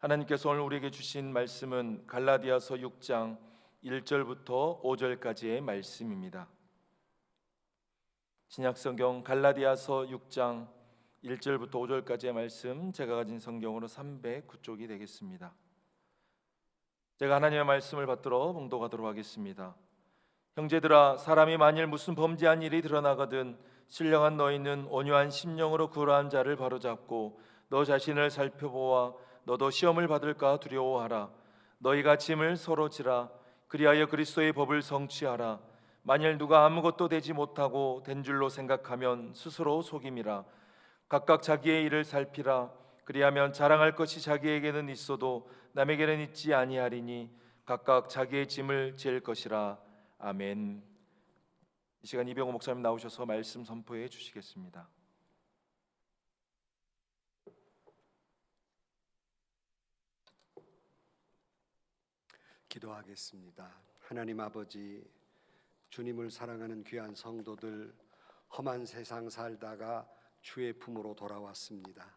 하나님께서 오늘 우리에게 주신 말씀은 갈라디아서 6장 1절부터 5절까지의 말씀입니다. 신약성경 갈라디아서 6장 1절부터 5절까지의 말씀, 제가 가진 성경으로 309쪽이 되겠습니다. 제가 하나님의 말씀을 받들어 봉독하도록 하겠습니다. 형제들아, 사람이 만일 무슨 범죄한 일이 드러나거든 신령한 너희는 온유한 심령으로 그러한 자를 바로잡고 너 자신을 살펴보아 너도 시험을 받을까 두려워하라. 너희가 짐을 서로 지라. 그리하여 그리스도의 법을 성취하라. 만일 누가 아무것도 되지 못하고 된 줄로 생각하면 스스로 속임이라. 각각 자기의 일을 살피라. 그리하면 자랑할 것이 자기에게는 있어도 남에게는 있지 아니하리니 각각 자기의 짐을 질 것이라. 아멘. 이 시간 이병호 목사님 나오셔서 말씀 선포해 주시겠습니다. 기도하겠습니다. 하나님 아버지, 주님을 사랑하는 귀한 성도들, 험한 세상 살다가 주의 품으로 돌아왔습니다.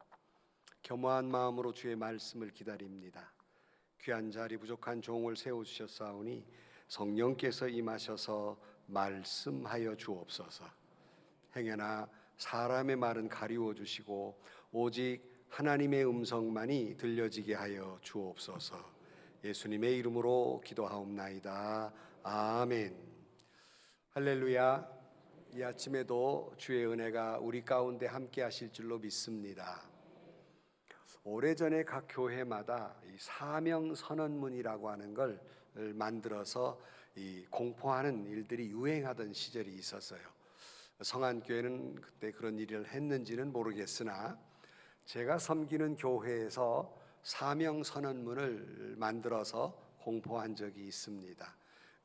겸허한 마음으로 주의 말씀을 기다립니다. 귀한 자리 부족한 종을 세워주셨사오니 성령께서 임하셔서 말씀하여 주옵소서. 행여나 사람의 말은 가리워 주시고 오직 하나님의 음성만이 들려지게 하여 주옵소서. 예수님의 이름으로 기도하옵나이다. 아멘. 할렐루야. 이 아침에도 주의 은혜가 우리 가운데 함께 하실 줄로 믿습니다. 오래전에 각 교회마다 이 사명 선언문이라고 하는 걸 만들어서 공포하는 일들이 유행하던 시절이 있었어요. 성안교회는 그때 그런 일을 했는지는 모르겠으나 제가 섬기는 교회에서 사명 선언문을 만들어서 공포한 적이 있습니다.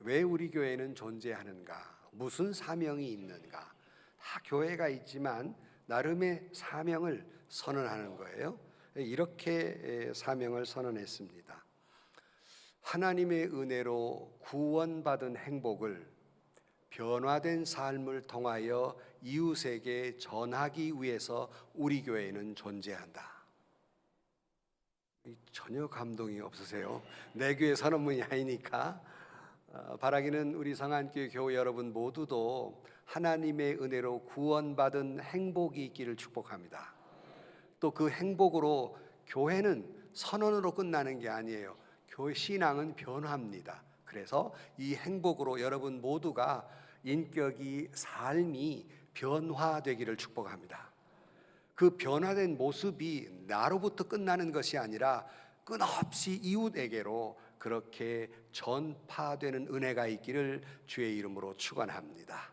왜 우리 교회는 존재하는가? 무슨 사명이 있는가? 다 교회가 있지만 나름의 사명을 선언하는 거예요. 이렇게 사명을 선언했습니다. 하나님의 은혜로 구원받은 행복을 변화된 삶을 통하여 이웃에게 전하기 위해서 우리 교회는 존재한다. 전혀 감동이 없으세요? 내 교회 선언문이 아니니까. 바라기는 우리 성안교회 교회 여러분 모두도 하나님의 은혜로 구원받은 행복이 있기를 축복합니다. 또 그 행복으로 교회는 선언으로 끝나는 게 아니에요. 교회 신앙은 변화합니다. 그래서 이 행복으로 여러분 모두가 인격이, 삶이 변화되기를 축복합니다. 그 변화된 모습이 나로부터 끝나는 것이 아니라 끊없이 이웃에게로 그렇게 전파되는 은혜가 있기를 주의 이름으로 축원합니다.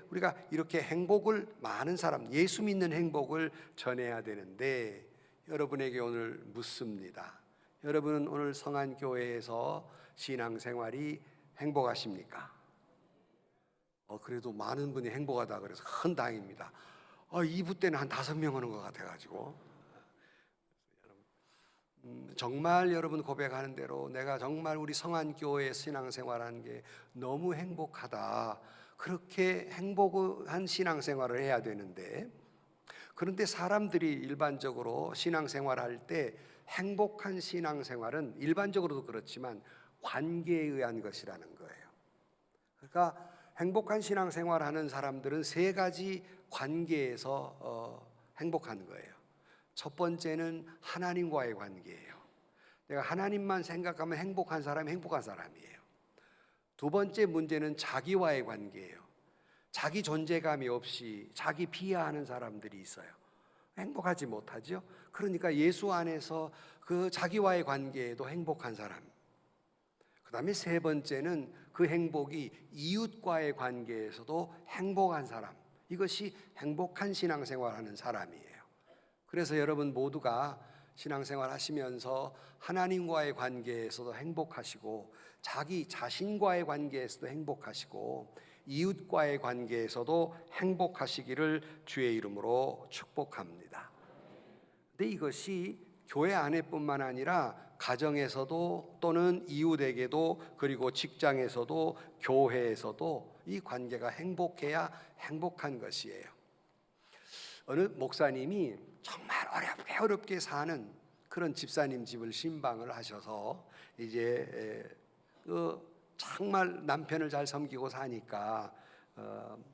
우리가 이렇게 행복을, 많은 사람, 예수 믿는 행복을 전해야 되는데, 여러분에게 오늘 묻습니다. 여러분은 오늘 성안교회에서 신앙생활이 행복하십니까? 그래도 많은 분이 행복하다 그래서 큰 다행입니다. 2부 때는 한 5명 오는 것 같아가지고, 정말 여러분 고백하는 대로 내가 정말 우리 성안교회 신앙생활하는 게 너무 행복하다, 그렇게 행복한 신앙생활을 해야 되는데, 그런데 사람들이 일반적으로 신앙생활할 때 행복한 신앙생활은 일반적으로도 그렇지만 관계에 의한 것이라는 거예요. 그러니까 행복한 신앙생활하는 사람들은 3가지 관계에서 행복한 거예요. 첫 번째는 하나님과의 관계예요. 내가 하나님만 생각하면 행복한 사람이 행복한 사람이에요. 두 번째 문제는 자기와의 관계예요. 자기 존재감이 없이 자기 비하하는 사람들이 있어요. 행복하지 못하죠. 그러니까 예수 안에서 그 자기와의 관계에도 행복한 사람. 그 다음에 3번째는 그 행복이 이웃과의 관계에서도 행복한 사람. 이것이 행복한 신앙생활하는 사람이에요. 그래서 여러분 모두가 신앙생활 하시면서 하나님과의 관계에서도 행복하시고, 자기 자신과의 관계에서도 행복하시고, 이웃과의 관계에서도 행복하시기를 주의 이름으로 축복합니다. 근데 이것이 교회 안에뿐만 아니라 가정에서도, 또는 이웃에게도, 그리고 직장에서도, 교회에서도 이 관계가 행복해야 행복한 것이에요. 어느 목사님이 정말 어렵게 사는 그런 집사님 집을 신방을 하셔서 이제 정말 남편을 잘 섬기고 사니까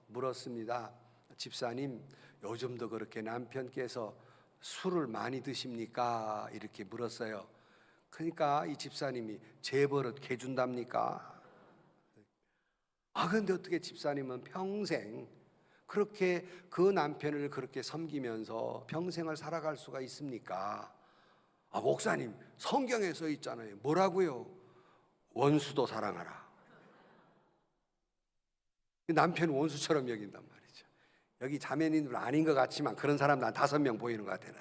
물었습니다. 집사님, 요즘도 그렇게 남편께서 술을 많이 드십니까? 이렇게 물었어요. 그러니까 이 집사님이 제 버릇 개준답니까? 그런데 어떻게 집사님은 평생 그렇게 그 남편을 그렇게 섬기면서 평생을 살아갈 수가 있습니까? 목사님, 성경에 써 있잖아요. 뭐라고요? 원수도 사랑하라. 남편 원수처럼 여긴단 말이죠. 여기 자매님들 아닌 것 같지만 그런 사람 한 5명 보이는 것 같아요.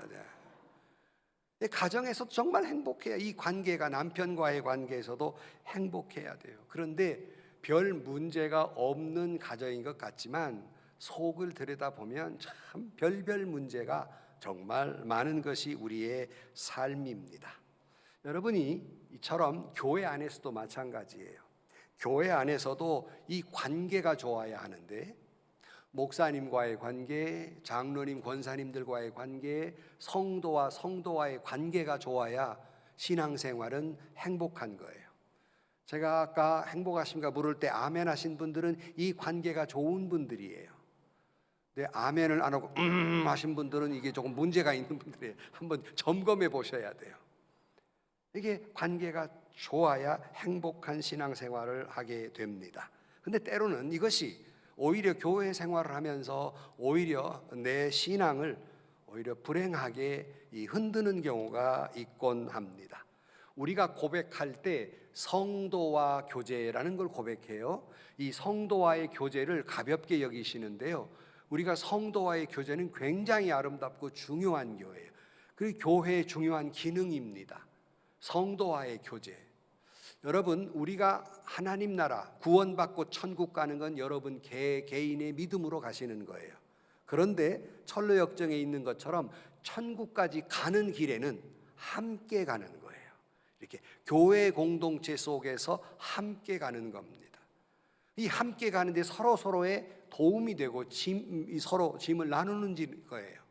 가정에서 정말 행복해야, 이 관계가 남편과의 관계에서도 행복해야 돼요. 그런데 별 문제가 없는 가정인 것 같지만 속을 들여다보면 참 별별 문제가 정말 많은 것이 우리의 삶입니다. 여러분이 이처럼 교회 안에서도 마찬가지예요. 교회 안에서도 이 관계가 좋아야 하는데, 목사님과의 관계, 장로님, 권사님들과의 관계, 성도와 성도와의 관계가 좋아야 신앙생활은 행복한 거예요. 제가 아까 행복하신가 물을 때 아멘 하신 분들은 이 관계가 좋은 분들이에요. 근데 아멘을 안 하고 하신 분들은 이게 조금 문제가 있는 분들이에요. 한번 점검해 보셔야 돼요. 이게 관계가 좋아야 행복한 신앙생활을 하게 됩니다. 근데 때로는 이것이 오히려 교회 생활을 하면서 오히려 내 신앙을 오히려 불행하게 흔드는 경우가 있곤 합니다. 우리가 고백할 때 성도와 교제라는 걸 고백해요. 이 성도와의 교제를 가볍게 여기시는데요, 우리가 성도와의 교제는 굉장히 아름답고 중요한 교회예요. 그리고 교회의 중요한 기능입니다. 성도와의 교제. 여러분, 우리가 하나님 나라 구원받고 천국 가는 건 여러분 개인의 믿음으로 가시는 거예요. 그런데 철로역정에 있는 것처럼 천국까지 가는 길에는 함께 가는 거예요. 이렇게 교회 공동체 속에서 함께 가는 겁니다. 이 함께 가는데 서로의 도움이 되고 서로 짐을 나누는 거예요.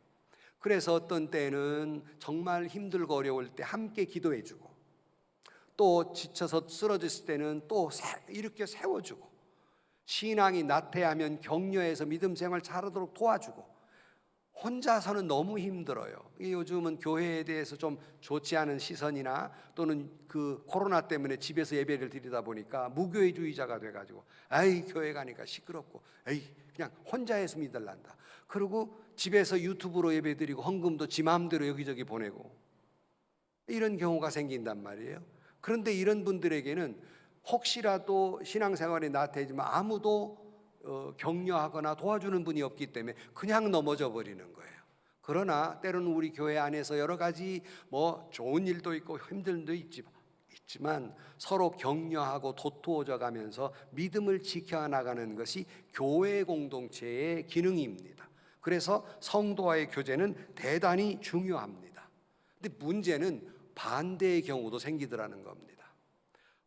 그래서 어떤 때는 정말 힘들고 어려울 때 함께 기도해주고, 또 지쳐서 쓰러졌을 때는 또 이렇게 세워주고, 신앙이 나태하면 격려해서 믿음 생활 잘하도록 도와주고, 혼자서는 너무 힘들어요. 요즘은 교회에 대해서 좀 좋지 않은 시선이나 또는 그 코로나 때문에 집에서 예배를 드리다 보니까 무교회주의자가 돼가지고 교회 가니까 시끄럽고 그냥 혼자 해서 믿을란다. 그리고 집에서 유튜브로 예배 드리고 헌금도 지 마음대로 여기저기 보내고 이런 경우가 생긴단 말이에요. 그런데 이런 분들에게는 혹시라도 신앙생활에 나태해지면 아무도 격려하거나 도와주는 분이 없기 때문에 그냥 넘어져 버리는 거예요. 그러나 때로는 우리 교회 안에서 여러 가지 좋은 일도 있고 힘든 일도 있지만 서로 격려하고 도토져 가면서 믿음을 지켜나가는 것이 교회 공동체의 기능입니다. 그래서 성도와의 교제는 대단히 중요합니다. 근데 문제는 반대의 경우도 생기더라는 겁니다.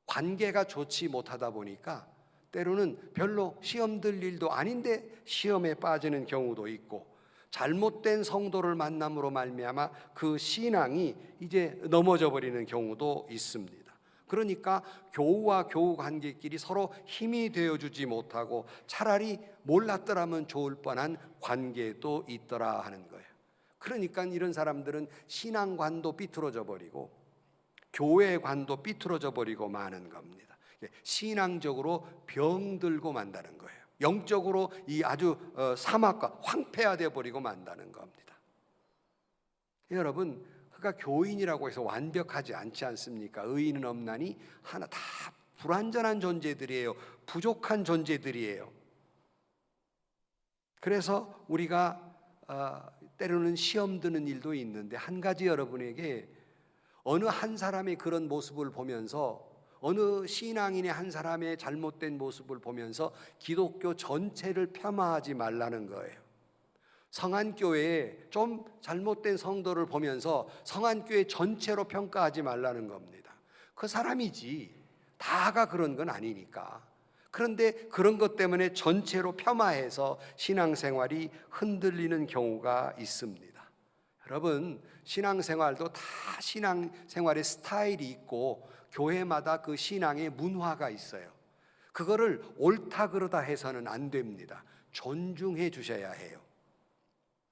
관계가 좋지 못하다 보니까 때로는 별로 시험 들 일도 아닌데 시험에 빠지는 경우도 있고, 잘못된 성도를 만남으로 말미암아 그 신앙이 이제 넘어져 버리는 경우도 있습니다. 그러니까 교우와 교우 관계끼리 서로 힘이 되어주지 못하고 차라리 몰랐더라면 좋을 뻔한 관계도 있더라 하는 거예요. 그러니까 이런 사람들은 신앙관도 삐뚤어져 버리고 교회 관도 삐뚤어져 버리고 마는 겁니다. 신앙적으로 병들고 만다는 거예요. 영적으로 이 아주 사막과 황폐화되어 버리고 만다는 겁니다. 여러분, 그러니까 교인이라고 해서 완벽하지 않지 않습니까? 의인은 없나니 하나 다 불완전한 존재들이에요. 부족한 존재들이에요. 그래서 우리가 때로는 시험 드는 일도 있는데, 한 가지 여러분에게 어느 한 사람의 그런 모습을 보면서, 어느 신앙인의 한 사람의 잘못된 모습을 보면서 기독교 전체를 폄하하지 말라는 거예요. 성안교회에 좀 잘못된 성도를 보면서 성안교회 전체로 평가하지 말라는 겁니다. 그 사람이지 다가 그런 건 아니니까. 그런데 그런 것 때문에 전체로 폄하해서 신앙생활이 흔들리는 경우가 있습니다. 여러분, 신앙생활도 다 신앙생활의 스타일이 있고 교회마다 그 신앙의 문화가 있어요. 그거를 옳다 그러다 해서는 안 됩니다. 존중해 주셔야 해요.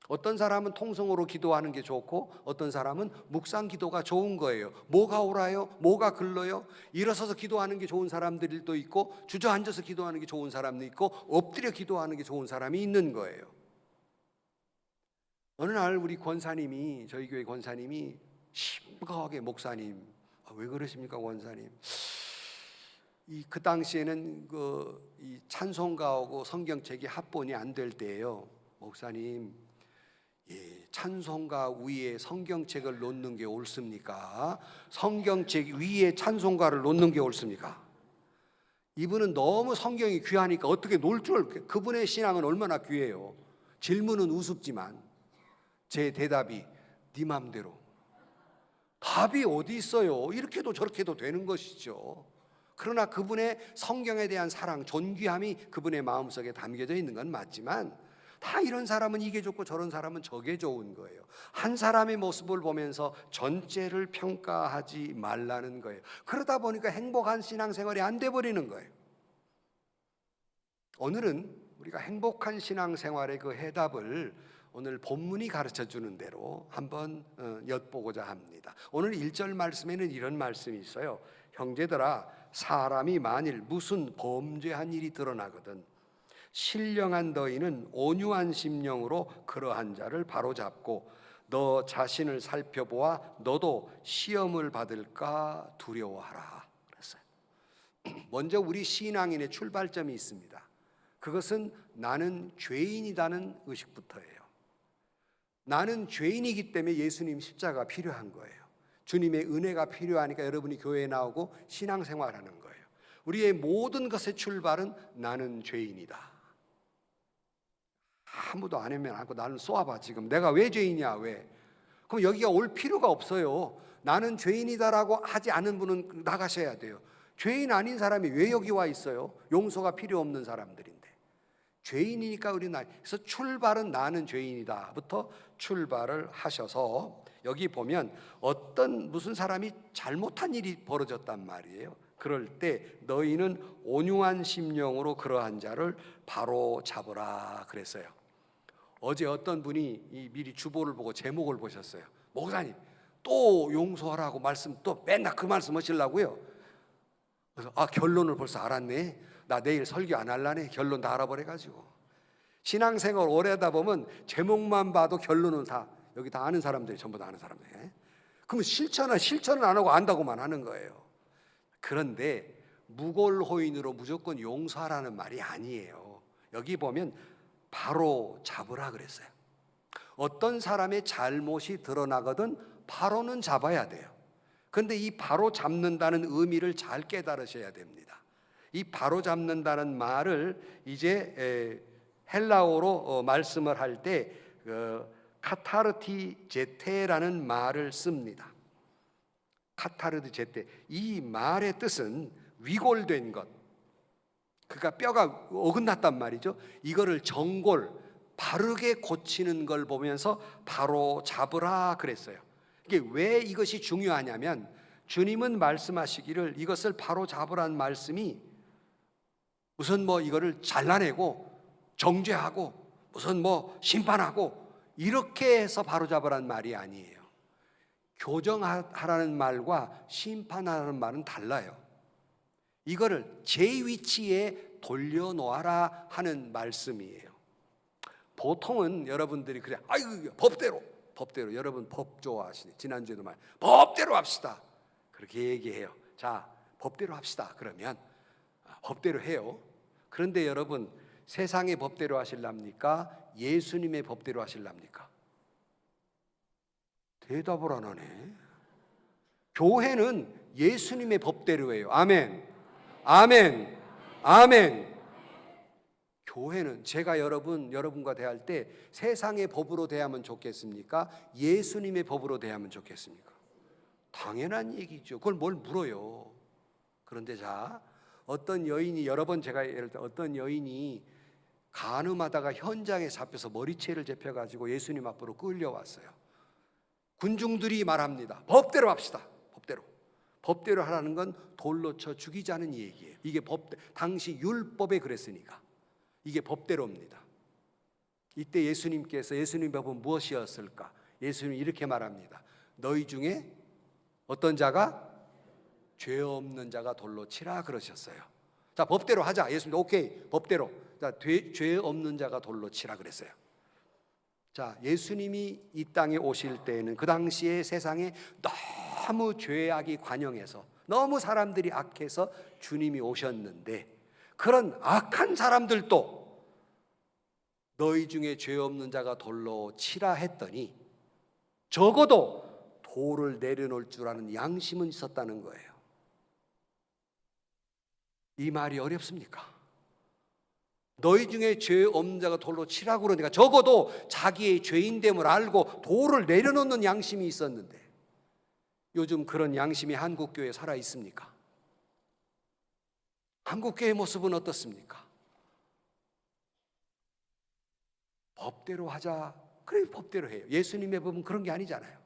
어떤 사람은 통성으로 기도하는 게 좋고 어떤 사람은 묵상 기도가 좋은 거예요. 뭐가 옳아요? 뭐가 글러요? 일어서서 기도하는 게 좋은 사람들도 있고 주저앉아서 기도하는 게 좋은 사람도 있고 엎드려 기도하는 게 좋은 사람이 있는 거예요. 어느 날 우리 권사님이, 저희 교회 권사님이 심각하게, 목사님, 왜 그러십니까 권사님? 그 당시에는 이 찬송가하고 성경책이 합본이 안 될 때예요. 목사님, 찬송가 위에 성경책을 놓는 게 옳습니까? 성경책 위에 찬송가를 놓는 게 옳습니까? 이분은 너무 성경이 귀하니까 어떻게 놓을 줄, 그분의 신앙은 얼마나 귀해요. 질문은 우습지만 제 대답이 네 맘대로. 답이 어디 있어요? 이렇게도 저렇게도 되는 것이죠. 그러나 그분의 성경에 대한 사랑, 존귀함이 그분의 마음속에 담겨져 있는 건 맞지만 다 이런 사람은 이게 좋고 저런 사람은 저게 좋은 거예요. 한 사람의 모습을 보면서 전체를 평가하지 말라는 거예요. 그러다 보니까 행복한 신앙생활이 안 돼 버리는 거예요. 오늘은 우리가 행복한 신앙생활의 그 해답을 오늘 본문이 가르쳐 주는 대로 한번 엿보고자 합니다. 오늘 1절 말씀에는 이런 말씀이 있어요. 형제들아, 사람이 만일 무슨 범죄한 일이 드러나거든 신령한 너희는 온유한 심령으로 그러한 자를 바로잡고 너 자신을 살펴보아 너도 시험을 받을까 두려워하라 그랬어요. 먼저 우리 신앙인의 출발점이 있습니다. 그것은 나는 죄인이라는 의식부터예요. 나는 죄인이기 때문에 예수님 십자가 필요한 거예요. 주님의 은혜가 필요하니까 여러분이 교회에 나오고 신앙생활하는 거예요. 우리의 모든 것의 출발은 나는 죄인이다. 아무도 안 하면 않고 나는 쏘아봐. 지금 내가 왜 죄인이야? 왜? 그럼 여기가 올 필요가 없어요. 나는 죄인이다라고 하지 않은 분은 나가셔야 돼요. 죄인 아닌 사람이 왜 여기 와 있어요? 용서가 필요 없는 사람들인데. 죄인이니까 우리 그래서 출발은 나는 죄인이다부터 출발을 하셔서 여기 보면 무슨 사람이 잘못한 일이 벌어졌단 말이에요. 그럴 때 너희는 온유한 심령으로 그러한 자를 바로 잡으라 그랬어요. 어제 어떤 분이 미리 주보를 보고 제목을 보셨어요. 목사님 또 용서하라고 말씀 또 맨날 그 말씀 하시려고요. 그래서 결론을 벌써 알았네. 나 내일 설교 안 할라네. 결론 다 알아버려가지고. 신앙생활 오래 하다 보면 제목만 봐도 결론은 다 여기 다 아는 사람들이 전부 다 아는 사람들. 그러면 실천은 안 하고 안다고만 하는 거예요. 그런데 무골호인으로 무조건 용서하라는 말이 아니에요. 여기 보면 바로 잡으라 그랬어요. 어떤 사람의 잘못이 드러나거든 바로는 잡아야 돼요. 그런데 이 바로 잡는다는 의미를 잘 깨달으셔야 됩니다. 이 바로 잡는다는 말을 이제 헬라어로 말씀을 할 때 카타르티제테라는 말을 씁니다. 카타르티제테, 이 말의 뜻은 위골된 것, 그러니까 뼈가 어긋났단 말이죠. 이거를 정골, 바르게 고치는 걸 보면서 바로 잡으라 그랬어요. 이게 왜 이것이 중요하냐면 주님은 말씀하시기를 이것을 바로 잡으란 말씀이 무슨 이거를 잘라내고 정죄하고 무슨 심판하고 이렇게 해서 바로 잡으란 말이 아니에요. 교정하라는 말과 심판하라는 말은 달라요. 이거를 제 위치에 돌려놓아라 하는 말씀이에요. 보통은 여러분들이 그래, 법대로 여러분 법 좋아하시네. 지난주에도 법대로 합시다. 그렇게 얘기해요. 자, 법대로 합시다. 그러면 법대로 해요. 그런데 여러분 세상의 법대로 하실랍니까? 예수님의 법대로 하실랍니까? 대답을 안 하네. 교회는 예수님의 법대로 해요. 아멘. 아멘. 아멘. 교회는 제가 여러분과 대할 때 세상의 법으로 대하면 좋겠습니까? 예수님의 법으로 대하면 좋겠습니까? 당연한 얘기죠. 그걸 뭘 물어요. 그런데 자, 어떤 여인이 여러 번 제가 예를 들어 어떤 여인이 간음하다가 현장에 잡혀서 머리채를 잡혀가지고 예수님 앞으로 끌려왔어요. 군중들이 말합니다. 법대로 합시다. 법대로 하라는 건 돌로 쳐 죽이자는 얘기예요. 이게 당시 율법에 그랬으니까 이게 법대로입니다. 이때 예수님 법은 무엇이었을까? 예수님이 이렇게 말합니다. 너희 중에 어떤 자가 죄 없는 자가 돌로 치라 그러셨어요. 자, 법대로 하자. 예수님 오케이, 법대로. 자, 죄 없는 자가 돌로 치라 그랬어요. 자, 예수님이 이 땅에 오실 때에는 그 당시에 세상에 너무 죄악이 관영해서 너무 사람들이 악해서 주님이 오셨는데, 그런 악한 사람들도 너희 중에 죄 없는 자가 돌로 치라 했더니 적어도 돌을 내려놓을 줄 아는 양심은 있었다는 거예요. 이 말이 어렵습니까? 너희 중에 죄 없는 자가 돌로 치라고 그러니까 적어도 자기의 죄인됨을 알고 돌을 내려놓는 양심이 있었는데, 요즘 그런 양심이 한국교회에 살아 있습니까? 한국교회의 모습은 어떻습니까? 법대로 하자. 그래, 법대로 해요. 예수님의 법은 그런 게 아니잖아요.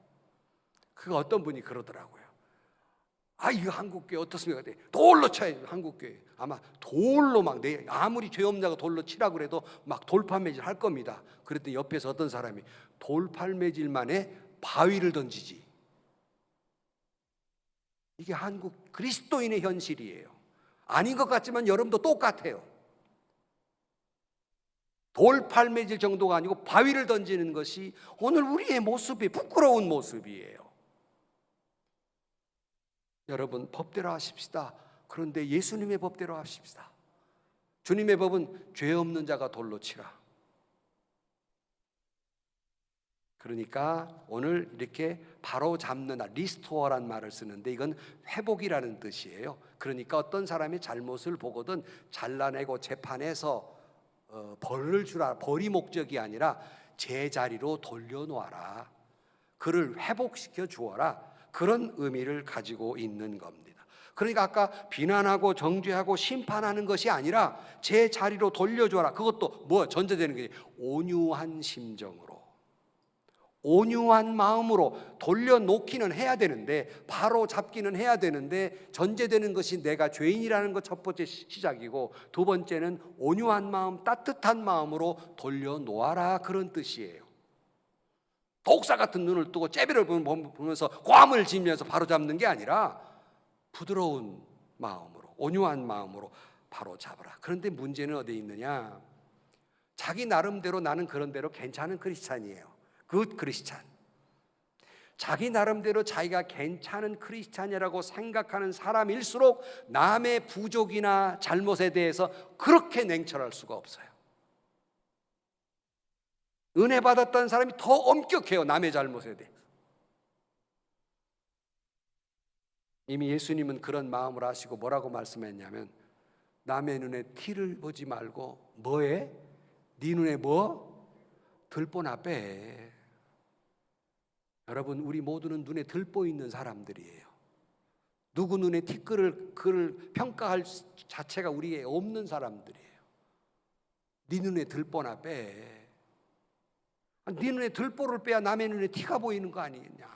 그 어떤 분이 그러더라고요. 이거 한국교회 어떻습니까? 돌로 쳐야죠. 한국교회 아마 돌로 막 아무리 죄 없는 자가 돌로 치라고 그래도 막 돌팔매질 할 겁니다. 그랬더니 옆에서 어떤 사람이 돌팔매질만에 바위를 던지지. 이게 한국 그리스도인의 현실이에요. 아닌 것 같지만 여러분도 똑같아요. 돌팔매질 정도가 아니고 바위를 던지는 것이 오늘 우리의 모습이 부끄러운 모습이에요. 여러분, 법대로 하십시다. 그런데 예수님의 법대로 하십시다. 주님의 법은 죄 없는 자가 돌로 치라. 그러니까 오늘 이렇게 바로 잡는, 리스토어란 말을 쓰는데 이건 회복이라는 뜻이에요. 그러니까 어떤 사람이 잘못을 보거든 잘라내고 재판해서 벌을 주라. 벌이 목적이 아니라 제자리로 돌려놓아라. 그를 회복시켜 주어라. 그런 의미를 가지고 있는 겁니다. 그러니까 아까 비난하고 정죄하고 심판하는 것이 아니라 제 자리로 돌려줘라. 그것도 전제되는 게 온유한 심정으로, 온유한 마음으로 돌려놓기는 해야 되는데, 바로 잡기는 해야 되는데, 전제되는 것이 내가 죄인이라는 것 첫 번째 시작이고, 두 번째는 온유한 마음, 따뜻한 마음으로 돌려놓아라. 그런 뜻이에요. 독사 같은 눈을 뜨고 째비를 보면서 괌을 지면서 바로 잡는 게 아니라 부드러운 마음으로, 온유한 마음으로 바로 잡아라. 그런데 문제는 어디에 있느냐? 자기 나름대로 나는 그런 대로 괜찮은 크리스찬이에요. 굿 크리스찬. 자기 나름대로 자기가 괜찮은 크리스찬이라고 생각하는 사람일수록 남의 부족이나 잘못에 대해서 그렇게 냉철할 수가 없어요. 은혜 받았다는 사람이 더 엄격해요. 남의 잘못에 대해서. 이미 예수님은 그런 마음을 하시고 뭐라고 말씀했냐면, 남의 눈에 티를 보지 말고 뭐해? 네 눈에 들보나 빼. 여러분, 우리 모두는 눈에 들보 있는 사람들이에요. 누구 눈에 그를 평가할 자체가 우리에 없는 사람들이에요. 네 눈에 들보나 빼. 네 눈에 들보를 빼야 남의 눈에 티가 보이는 거 아니겠냐.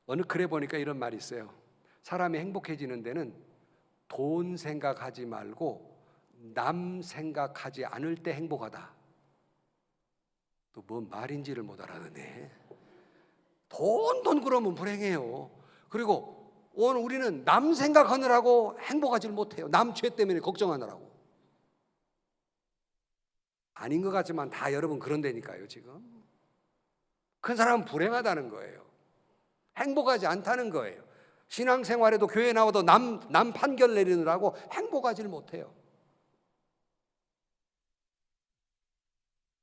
어느 글에 보니까 이런 말이 있어요. 사람이 행복해지는 데는 돈 생각하지 말고 남 생각하지 않을 때 행복하다. 또 뭔 말인지를 못 알아듣네. 돈 그러면 불행해요. 그리고 오늘 우리는 남 생각하느라고 행복하지 못해요. 남 죄 때문에 걱정하느라고. 아닌 것 같지만 다 여러분 그런다니까요. 지금 큰 사람은 불행하다는 거예요. 행복하지 않다는 거예요. 신앙생활에도 교회 나와도 남 판결 내리느라고 행복하지 못해요.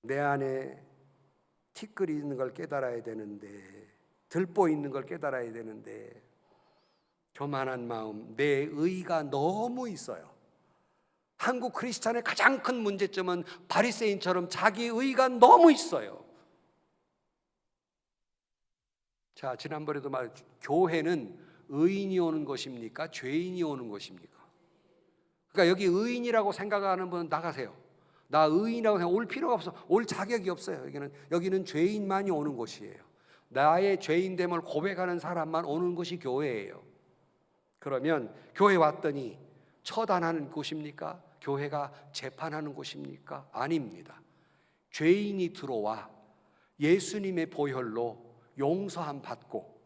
내 안에 티끌이 있는 걸 깨달아야 되는데, 들보 있는 걸 깨달아야 되는데, 교만한 마음, 내 의가 너무 있어요. 한국 크리스찬의 가장 큰 문제점은 바리새인처럼 자기 의가 너무 있어요. 자, 지난번에도 교회는 의인이 오는 것입니까? 죄인이 오는 것입니까? 그러니까 여기 의인이라고 생각하는 분은 나가세요. 나 의인이라고 올 필요가 없어. 올 자격이 없어요. 여기는 죄인만이 오는 곳이에요. 나의 죄인됨을 고백하는 사람만 오는 곳이 교회예요. 그러면 교회 왔더니 처단하는 곳입니까? 교회가 재판하는 곳입니까? 아닙니다. 죄인이 들어와 예수님의 보혈로 용서함 받고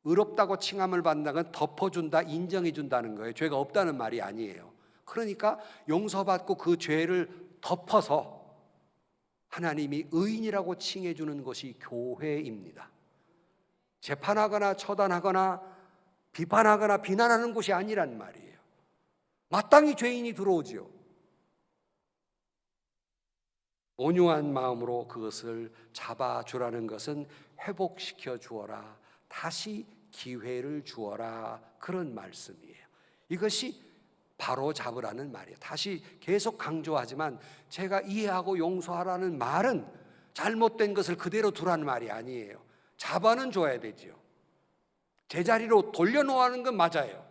의롭다고 칭함을 받는다는 건 덮어준다, 인정해준다는 거예요. 죄가 없다는 말이 아니에요. 그러니까 용서받고 그 죄를 덮어서 하나님이 의인이라고 칭해주는 것이 교회입니다. 재판하거나 처단하거나 비판하거나 비난하는 곳이 아니란 말이에요. 마땅히 죄인이 들어오지요. 온유한 마음으로 그것을 잡아주라는 것은 회복시켜 주어라, 다시 기회를 주어라, 그런 말씀이에요. 이것이 바로 잡으라는 말이에요. 다시 계속 강조하지만 제가 이해하고 용서하라는 말은 잘못된 것을 그대로 두라는 말이 아니에요. 잡아는 줘야 되지요. 제자리로 돌려놓는 건 맞아요.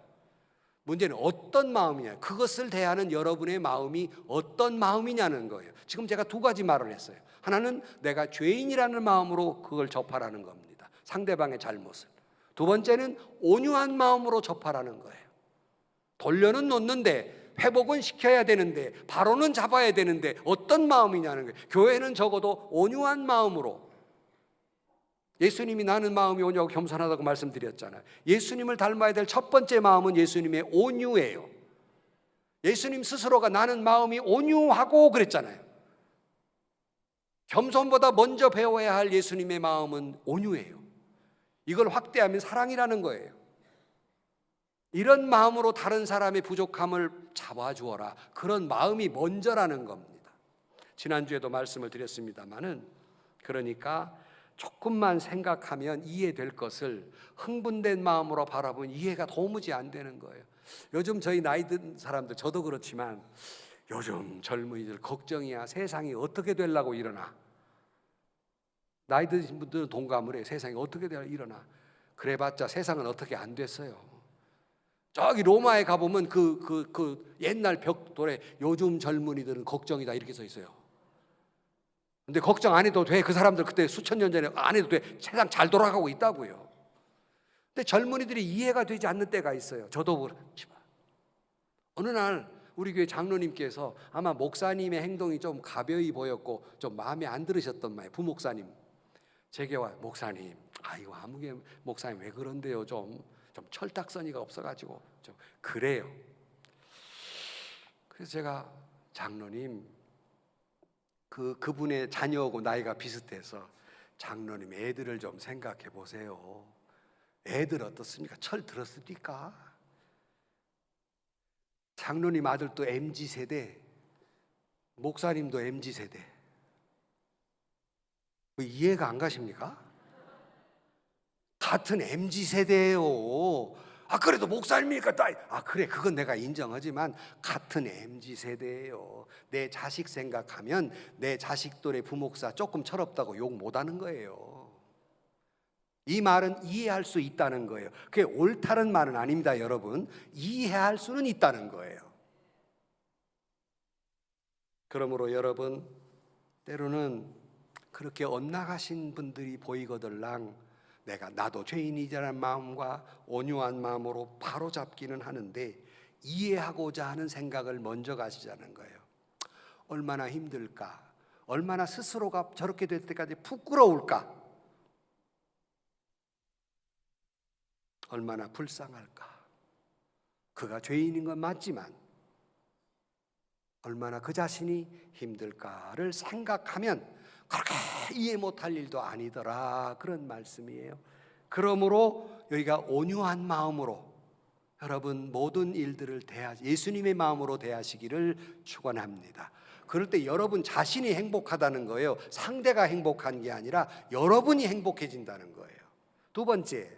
문제는 어떤 마음이냐, 그것을 대하는 여러분의 마음이 어떤 마음이냐는 거예요. 지금 제가 두 가지 말을 했어요. 하나는 내가 죄인이라는 마음으로 그걸 접하라는 겁니다, 상대방의 잘못을. 두 번째는 온유한 마음으로 접하라는 거예요. 돌려는 놓는데 회복은 시켜야 되는데 바로는 잡아야 되는데 어떤 마음이냐는 거예요. 교회는 적어도 온유한 마음으로, 예수님이 나는 마음이 온유하고 겸손하다고 말씀드렸잖아요. 예수님을 닮아야 될 첫 번째 마음은 예수님의 온유예요. 예수님 스스로가 나는 마음이 온유하고 그랬잖아요. 겸손보다 먼저 배워야 할 예수님의 마음은 온유예요. 이걸 확대하면 사랑이라는 거예요. 이런 마음으로 다른 사람의 부족함을 잡아주어라, 그런 마음이 먼저라는 겁니다. 지난주에도 말씀을 드렸습니다마는, 그러니까 조금만 생각하면 이해될 것을 흥분된 마음으로 바라보면 이해가 도무지 안 되는 거예요. 요즘 저희 나이 든 사람들, 저도 그렇지만 요즘 젊은이들 걱정이야. 세상이 어떻게 되려고 이러나. 나이 드신 분들은 동감을 해요. 세상이 어떻게 되려고 이러나. 그래봤자 세상은 어떻게 안 됐어요. 저기 로마에 가보면 그 옛날 벽돌에 요즘 젊은이들은 걱정이다 이렇게 써 있어요. 근데 걱정 안 해도 돼. 그 사람들 그때 수천 년 전에 안 해도 돼. 세상 잘 돌아가고 있다고요. 근데 젊은이들이 이해가 되지 않는 때가 있어요. 저도 그렇지만. 어느 날 우리 교회 장로님께서 아마 목사님의 행동이 좀 가벼이 보였고 좀 마음에 안 들으셨던 말이에요. 부목사님 제게 와, 목사님, 아이고 아무개 목사님 왜 그런데요? 좀 철딱서니가 없어가지고 좀 그래요. 그래서 제가 장로님, 그분의 자녀하고 나이가 비슷해서 장로님 애들을 좀 생각해 보세요. 애들 어떻습니까? 철 들었습니까? 장로님 아들도 MZ세대, 목사님도 MZ세대. 이해가 안 가십니까? 같은 MZ세대예요. 그래도 목사님이니까 그래, 그건 내가 인정하지만 같은 MZ세대예요. 내 자식 생각하면 내 자식들의 부목사 조금 철없다고 욕 못하는 거예요. 이 말은 이해할 수 있다는 거예요. 그게 옳다는 말은 아닙니다, 여러분. 이해할 수는 있다는 거예요. 그러므로 여러분, 때로는 그렇게 엇나가신 분들이 보이거들랑 나도 죄인이라는 마음과 온유한 마음으로 바로 잡기는 하는데 이해하고자 하는 생각을 먼저 가시자는 거예요. 얼마나 힘들까? 얼마나 스스로가 저렇게 될 때까지 부끄러울까? 얼마나 불쌍할까? 그가 죄인인 건 맞지만 얼마나 그 자신이 힘들까를 생각하면 그렇게 이해 못할 일도 아니더라, 그런 말씀이에요. 그러므로 여기가 온유한 마음으로 여러분 모든 일들을 예수님의 마음으로 대하시기를 축원합니다. 그럴 때 여러분 자신이 행복하다는 거예요. 상대가 행복한 게 아니라 여러분이 행복해진다는 거예요. 두 번째,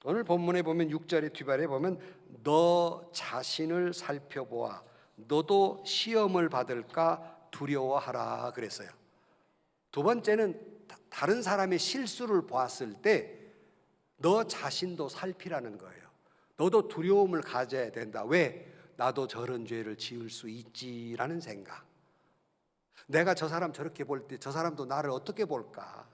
오늘 본문에 보면 6절의 뒤발에 보면 너 자신을 살펴보아 너도 시험을 받을까 두려워하라 그랬어요. 두 번째는 다른 사람의 실수를 보았을 때 너 자신도 살피라는 거예요. 너도 두려움을 가져야 된다. 왜? 나도 저런 죄를 지을 수 있지라는 생각. 내가 저 사람 저렇게 볼 때 저 사람도 나를 어떻게 볼까?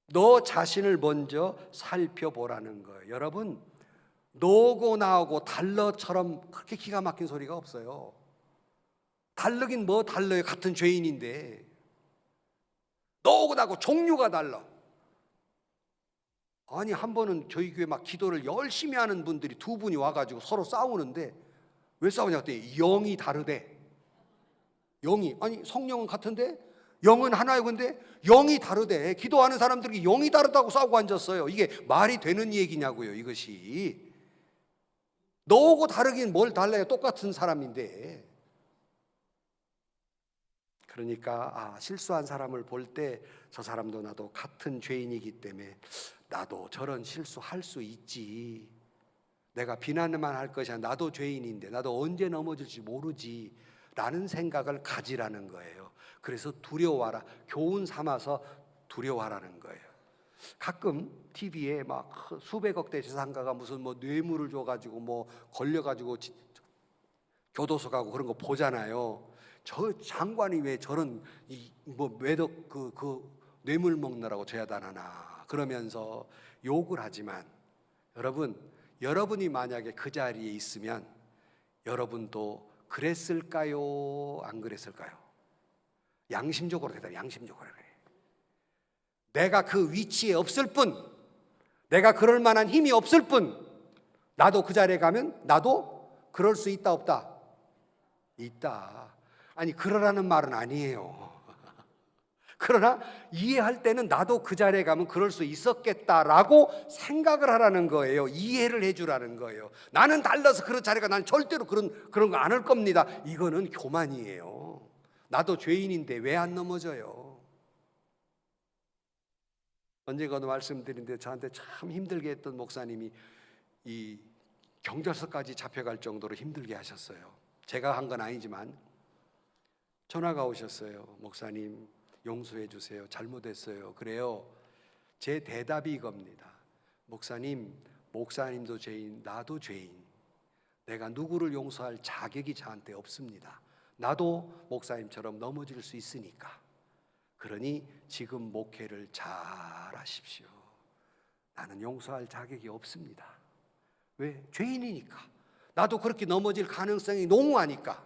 너 자신을 먼저 살펴보라는 거예요. 여러분, 너고 나하고 달러처럼 그렇게 기가 막힌 소리가 없어요. 다르긴 뭐 달라요. 같은 죄인인데. 너고 나하고 종류가 달라. 아니, 한 번은 저희 교회 막 기도를 열심히 하는 분들이 두 분이 와가지고 서로 싸우는데, 왜 싸우냐 그랬더니 영이 다르대. 영이, 아니 성령은 같은데 영은 하나요. 근데 영이 다르대. 기도하는 사람들이 영이 다르다고 싸우고 앉았어요. 이게 말이 되는 얘기냐고요. 이것이 너하고 다르긴 뭘 달라요. 똑같은 사람인데. 그러니까 실수한 사람을 볼 때 저 사람도 나도 같은 죄인이기 때문에 나도 저런 실수할 수 있지. 내가 비난만 할 것이 아니라 나도 죄인인데 나도 언제 넘어질지 모르지 라는 생각을 가지라는 거예요. 그래서 두려워하라. 교훈 삼아서 두려워하라는 거예요. 가끔 TV에 막 수백억대 재산가가 무슨 뭐 뇌물을 줘가지고 뭐 걸려가지고 교도소 가고 그런 거 보잖아요. 저 장관이 왜 저런 뭐 매덕 그 뇌물 먹느라고 죄다 하나 그러면서 욕을 하지만, 여러분이 만약에 그 자리에 있으면 여러분도 그랬을까요? 안 그랬을까요? 양심적으로 대답해. 양심적으로. 내가 그 위치에 없을 뿐, 내가 그럴 만한 힘이 없을 뿐, 나도 그 자리에 가면 나도 그럴 수 있다 없다? 있다. 아니, 그러라는 말은 아니에요. 그러나 이해할 때는 나도 그 자리에 가면 그럴 수 있었겠다라고 생각을 하라는 거예요. 이해를 해주라는 거예요. 나는 달라서 그런 자리가, 나는 절대로 그런 거 안 할 겁니다. 이거는 교만이에요. 나도 죄인인데 왜 안 넘어져요? 언젠가도 말씀드린데 저한테 참 힘들게 했던 목사님이 이 경찰서까지 잡혀갈 정도로 힘들게 하셨어요. 제가 한 건 아니지만 전화가 오셨어요. 목사님, 용서해 주세요. 잘못했어요. 그래요. 제 대답이 이겁니다. 목사님도 죄인, 나도 죄인. 내가 누구를 용서할 자격이 저한테 없습니다. 나도 목사님처럼 넘어질 수 있으니까. 그러니 지금 목회를 잘 하십시오. 나는 용서할 자격이 없습니다. 왜? 죄인이니까. 나도 그렇게 넘어질 가능성이 농후하니까.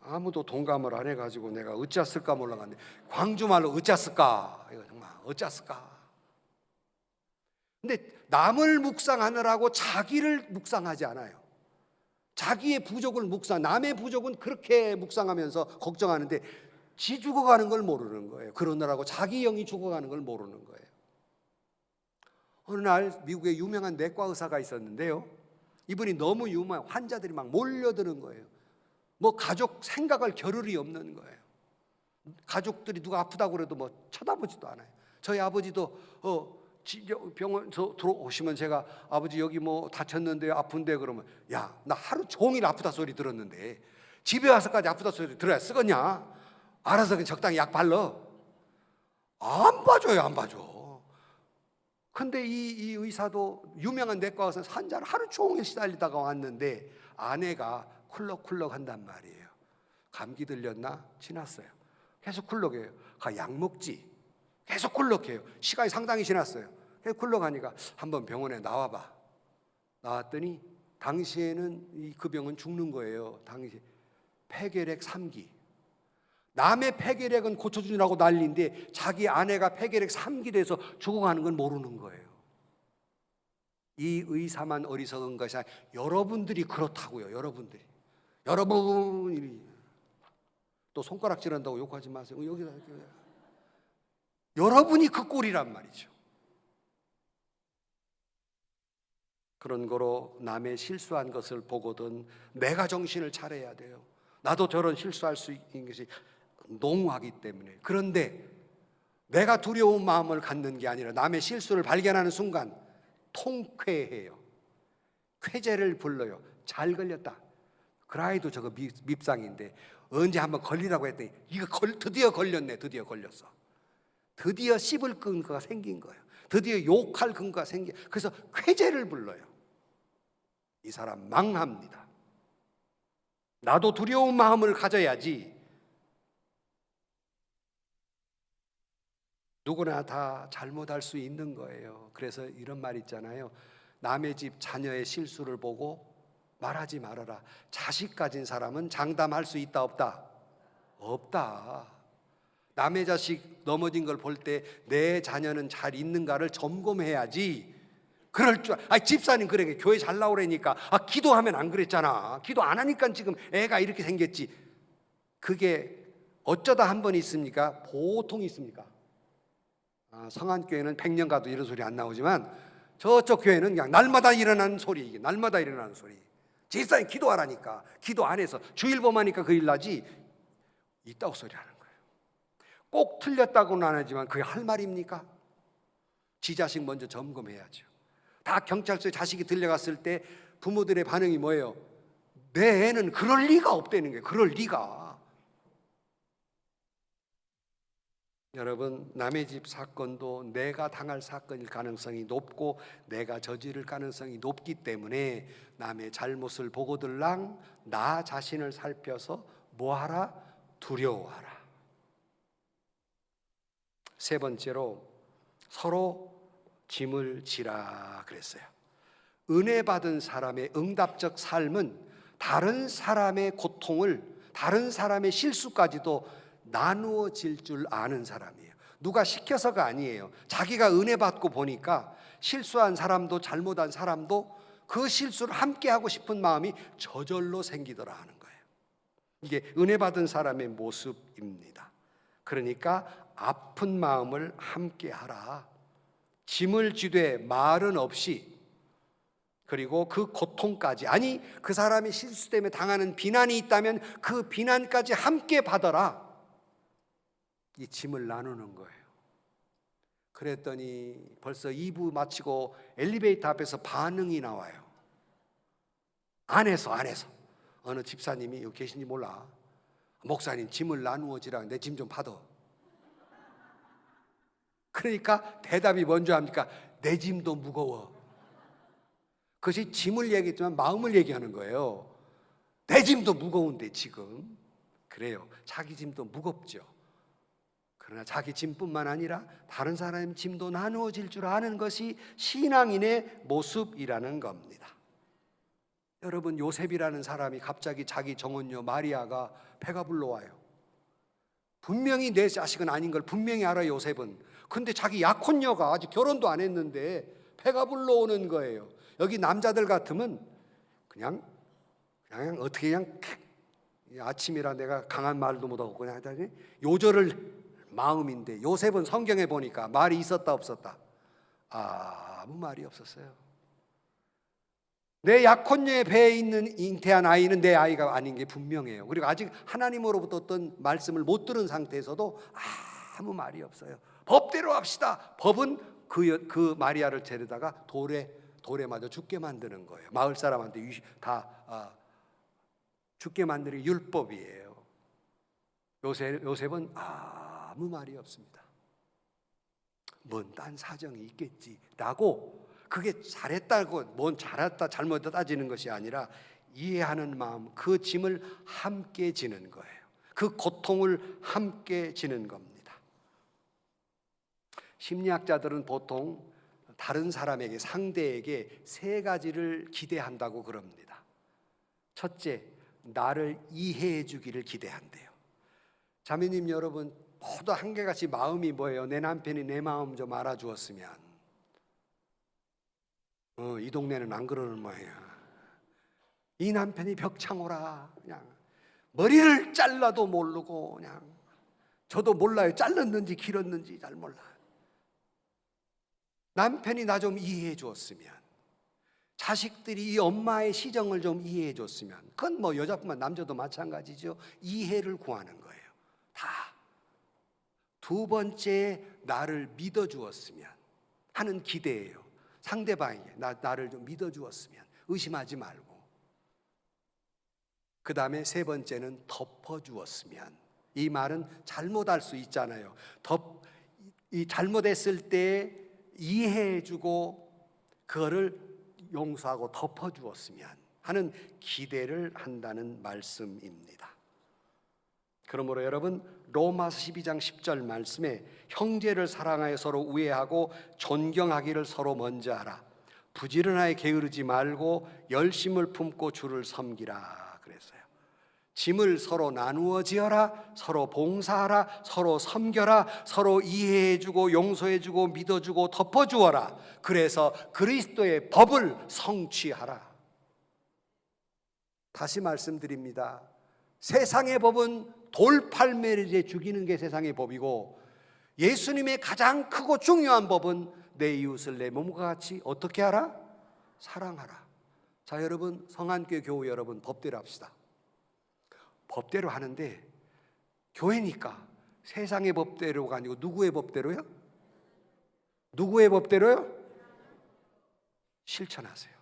아무도 동감을 안 해가지고 내가 어찌했을까 몰라갔는데, 광주말로 어찌했을까, 이거 정말 어찌했을까. 근데 남을 묵상하느라고 자기를 묵상하지 않아요. 자기의 부족을 남의 부족은 그렇게 묵상하면서 걱정하는데 지 죽어가는 걸 모르는 거예요. 그러느라고 자기 영이 죽어가는 걸 모르는 거예요. 어느 날 미국에 유명한 내과 의사가 있었는데요, 이분이 너무 유명한 환자들이 막 몰려드는 거예요. 뭐 가족 생각할 겨를이 없는 거예요. 가족들이 누가 아프다고 그래도 뭐 쳐다보지도 않아요. 저희 아버지도 병원 들어오시면 제가 아버지 여기 뭐 다쳤는데 아픈데 그러면, 야, 나 하루 종일 아프다 소리 들었는데 집에 와서까지 아프다 소리 들어야 쓰겠냐? 알아서 그냥 적당히 약 발라. 안 봐줘요, 안 봐줘. 근데 이 의사도 유명한 내과 의사, 환자를 하루 종일 시달리다가 왔는데 아내가 쿨럭쿨럭 한단 말이에요. 감기 들렸나? 지났어요. 계속 쿨럭해요. 약 먹지. 계속 쿨럭해요. 시간이 상당히 지났어요. 계속 쿨럭하니까 한번 병원에 나와봐. 나왔더니 당시에는 그 병은 죽는 거예요. 당시 폐결핵 3기. 남의 폐결핵은 고쳐주느라고 난리인데 자기 아내가 폐결핵 3기 돼서 죽어가는 건 모르는 거예요. 이 의사만 어리석은 것이 아니라 여러분들이 그렇다고요. 여러분이 또 손가락질한다고 욕하지 마세요. 여기다 여러분이 그 꼴이란 말이죠. 그런 거로 남의 실수한 것을 보거든 내가 정신을 차려야 돼요. 나도 저런 실수할 수 있는 것이 농후하기 때문에. 그런데 내가 두려운 마음을 갖는 게 아니라 남의 실수를 발견하는 순간 통쾌해요. 쾌재를 불러요. 잘 걸렸다. 그라이도 저거 밉상인데 언제 한번 걸리라고 했더니 이거 드디어 걸렸네. 드디어 걸렸어. 드디어 씹을 근거가 생긴 거예요. 드디어 욕할 근거가 생겨. 그래서 쾌재를 불러요. 이 사람 망합니다. 나도 두려운 마음을 가져야지. 누구나 다 잘못할 수 있는 거예요. 그래서 이런 말 있잖아요. 남의 집 자녀의 실수를 보고 말하지 말아라. 자식 가진 사람은 장담할 수 있다 없다? 없다. 남의 자식 넘어진 걸 볼 때 내 자녀는 잘 있는가를 점검해야지. 그럴 줄 집사님 그래 교회 잘 나오라니까 기도하면 안 그랬잖아. 기도 안 하니까 지금 애가 이렇게 생겼지. 그게 어쩌다 한 번 있습니까? 보통 있습니까? 성안교회는 100년 가도 이런 소리 안 나오지만 저쪽 교회는 그냥 날마다 일어나는 소리. 이게 날마다 일어나는 소리. 집사님 기도하라니까. 기도 안 해서 주일범 하니까 그 일 나지. 있다고 소리 하는 거예요. 꼭 틀렸다고는 안 하지만 그게 할 말입니까? 지 자식 먼저 점검해야죠. 다 경찰서에 자식이 들려갔을 때 부모들의 반응이 뭐예요? 내 애는 그럴 리가 없다는 거예요. 그럴 리가. 여러분, 남의 집 사건도 내가 당할 사건일 가능성이 높고 내가 저지를 가능성이 높기 때문에 남의 잘못을 보고들랑 나 자신을 살펴서 뭐하라? 두려워하라. 세 번째로 서로 짐을 지라 그랬어요. 은혜 받은 사람의 응답적 삶은 다른 사람의 고통을, 다른 사람의 실수까지도 나누어질 줄 아는 사람이에요. 누가 시켜서가 아니에요. 자기가 은혜 받고 보니까 실수한 사람도 잘못한 사람도 그 실수를 함께 하고 싶은 마음이 저절로 생기더라 하는 거예요. 이게 은혜 받은 사람의 모습입니다. 그러니까 아픈 마음을 함께 하라. 짐을 지되 말은 없이, 그리고 그 고통까지, 아니 그 사람이 실수 때문에 당하는 비난이 있다면 그 비난까지 함께 받아라. 이 짐을 나누는 거예요. 그랬더니 벌써 2부 마치고 엘리베이터 앞에서 반응이 나와요. 안에서 어느 집사님이 여기 계신지 몰라. 목사님 짐을 나누어지라. 내 짐 좀 받아. 그러니까 대답이 뭔지 압니까? 내 짐도 무거워. 그것이 짐을 얘기했지만 마음을 얘기하는 거예요. 내 짐도 무거운데 지금. 그래요. 자기 짐도 무겁죠. 그러나 자기 짐뿐만 아니라 다른 사람의 짐도 나누어질 줄 아는 것이 신앙인의 모습이라는 겁니다. 여러분, 요셉이라는 사람이 갑자기 자기 정혼녀 마리아가 배가 불러와요. 분명히 내 자식은 아닌 걸 분명히 알아요, 요셉은. 근데 자기 약혼녀가 아직 결혼도 안 했는데 배가 불러오는 거예요. 여기 남자들 같으면 그냥 어떻게 그냥 아침이라 내가 강한 말도 못하고 그냥 하다니 요절을 마음인데, 요셉은 성경에 보니까 말이 있었다 없었다? 아무 말이 없었어요. 내 약혼녀의 배에 있는 잉태한 아이는 내 아이가 아닌 게 분명해요. 그리고 아직 하나님으로부터 어떤 말씀을 못 들은 상태에서도 아무 말이 없어요. 법대로 합시다. 법은 그 마리아를 데려다가 돌에 맞아 죽게 만드는 거예요. 마을 사람한테 다 죽게 만드는 율법이에요. 요셉은 아무 말이 없습니다. 뭔 딴 사정이 있겠지라고, 그게 잘했다고 뭔 잘했다 잘못했다 따지는 것이 아니라 이해하는 마음, 그 짐을 함께 지는 거예요. 그 고통을 함께 지는 겁니다. 심리학자들은 보통 다른 사람에게, 상대에게 세 가지를 기대한다고 그럽니다. 첫째, 나를 이해해 주기를 기대한대요. 자매님 여러분, 모두 한결같이 마음이 뭐예요? 내 남편이 내 마음 좀 알아주었으면. 이 동네는 안 그러는 모양이야. 이 남편이 벽창호라. 그냥 머리를 잘라도 모르고, 그냥 저도 몰라요. 잘랐는지 길었는지 잘 몰라. 남편이 나 좀 이해해 주었으면, 자식들이 이 엄마의 시정을 좀 이해해 줬으면. 그건 뭐 여자뿐만 남자도 마찬가지죠. 이해를 구하는 거예요. 다. 두 번째, 나를 믿어 주었으면 하는 기대예요. 상대방에게 나를 좀 믿어 주었으면, 의심하지 말고. 그 다음에 세 번째는 덮어 주었으면. 이 말은 잘못할 수 있잖아요. 이 잘못했을 때 이해해 주고 그거를 용서하고 덮어주었으면 하는 기대를 한다는 말씀입니다. 그러므로 여러분, 로마서 12장 10절 말씀에 형제를 사랑하여 서로 우애하고 존경하기를 서로 먼저 하라. 부지런하게 게으르지 말고 열심을 품고 주를 섬기라 그랬어요. 짐을 서로 나누어 지어라, 서로 봉사하라, 서로 섬겨라, 서로 이해해주고 용서해주고 믿어주고 덮어주어라. 그래서 그리스도의 법을 성취하라. 다시 말씀드립니다. 세상의 법은 돌팔매를 죽이는 게 세상의 법이고, 예수님의 가장 크고 중요한 법은 내 이웃을 내 몸과 같이 어떻게 하라? 사랑하라. 자, 여러분, 성안교회 교우 여러분, 법대로 합시다. 법대로 하는데, 교회니까 세상의 법대로가 아니고 누구의 법대로요? 누구의 법대로요? 실천하세요.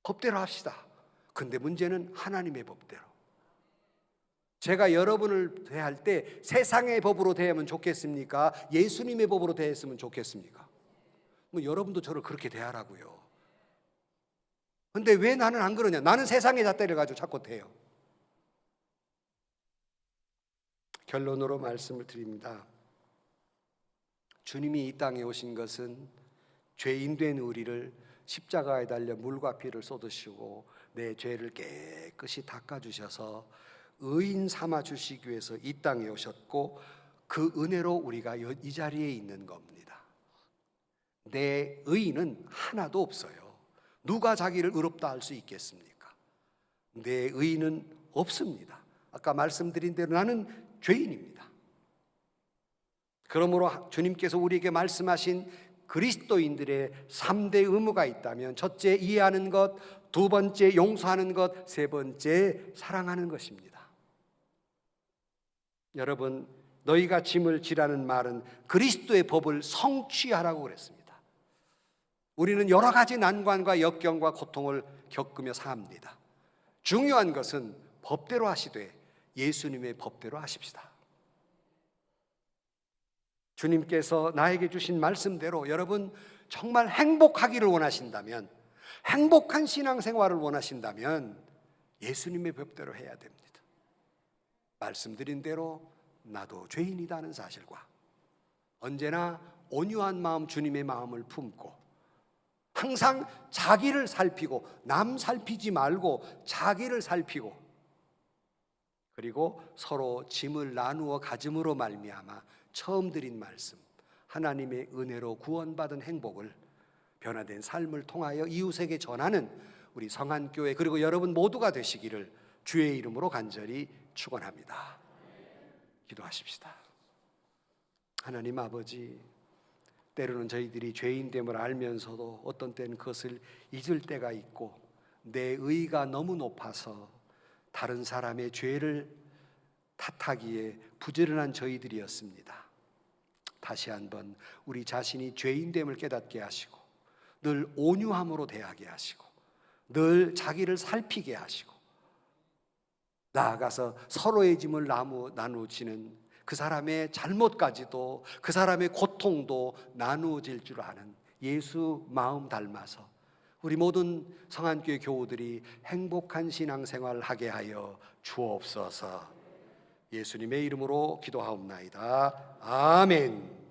법대로 합시다. 근데 문제는 하나님의 법대로. 제가 여러분을 대할 때 세상의 법으로 대하면 좋겠습니까? 예수님의 법으로 대했으면 좋겠습니까? 뭐 여러분도 저를 그렇게 대하라고요. 근데 왜 나는 안 그러냐? 나는 세상의 잣대를 가지고 자꾸 대요. 결론으로 말씀을 드립니다. 주님이 이 땅에 오신 것은 죄인된 우리를 십자가에 달려 물과 피를 쏟으시고 내 죄를 깨끗이 닦아주셔서 의인 삼아 주시기 위해서 이 땅에 오셨고, 그 은혜로 우리가 이 자리에 있는 겁니다. 내 의인은 하나도 없어요. 누가 자기를 의롭다 할 수 있겠습니까? 내 의인은 없습니다. 아까 말씀드린 대로 나는 죄인입니다. 그러므로 주님께서 우리에게 말씀하신 그리스도인들의 3대 의무가 있다면, 첫째 이해하는 것, 두 번째 용서하는 것, 세 번째 사랑하는 것입니다. 여러분, 너희가 짐을 지라는 말은 그리스도의 법을 성취하라고 그랬습니다. 우리는 여러 가지 난관과 역경과 고통을 겪으며 삽니다. 중요한 것은 법대로 하시되 예수님의 법대로 하십시다. 주님께서 나에게 주신 말씀대로 여러분 정말 행복하기를 원하신다면, 행복한 신앙생활을 원하신다면 예수님의 법대로 해야 됩니다. 말씀드린 대로 나도 죄인이다는 사실과 언제나 온유한 마음, 주님의 마음을 품고 항상 자기를 살피고, 남 살피지 말고 자기를 살피고, 그리고 서로 짐을 나누어 가짐으로 말미암아 처음 드린 말씀, 하나님의 은혜로 구원받은 행복을 변화된 삶을 통하여 이웃에게 전하는 우리 성안교회 그리고 여러분 모두가 되시기를 주의 이름으로 간절히 축원합니다. 기도하십시다. 하나님 아버지, 때로는 저희들이 죄인됨을 알면서도 어떤 때는 그것을 잊을 때가 있고, 내 의가 너무 높아서 다른 사람의 죄를 탓하기에 부지런한 저희들이었습니다. 다시 한번 우리 자신이 죄인됨을 깨닫게 하시고, 늘 온유함으로 대하게 하시고, 늘 자기를 살피게 하시고, 나아가서 서로의 짐을 나누어지는 그 사람의 잘못까지도, 그 사람의 고통도 나누어질 줄 아는 예수 마음 닮아서 우리 모든 성안교회 교우들이 행복한 신앙생활을 하게 하여 주옵소서. 예수님의 이름으로 기도하옵나이다. 아멘.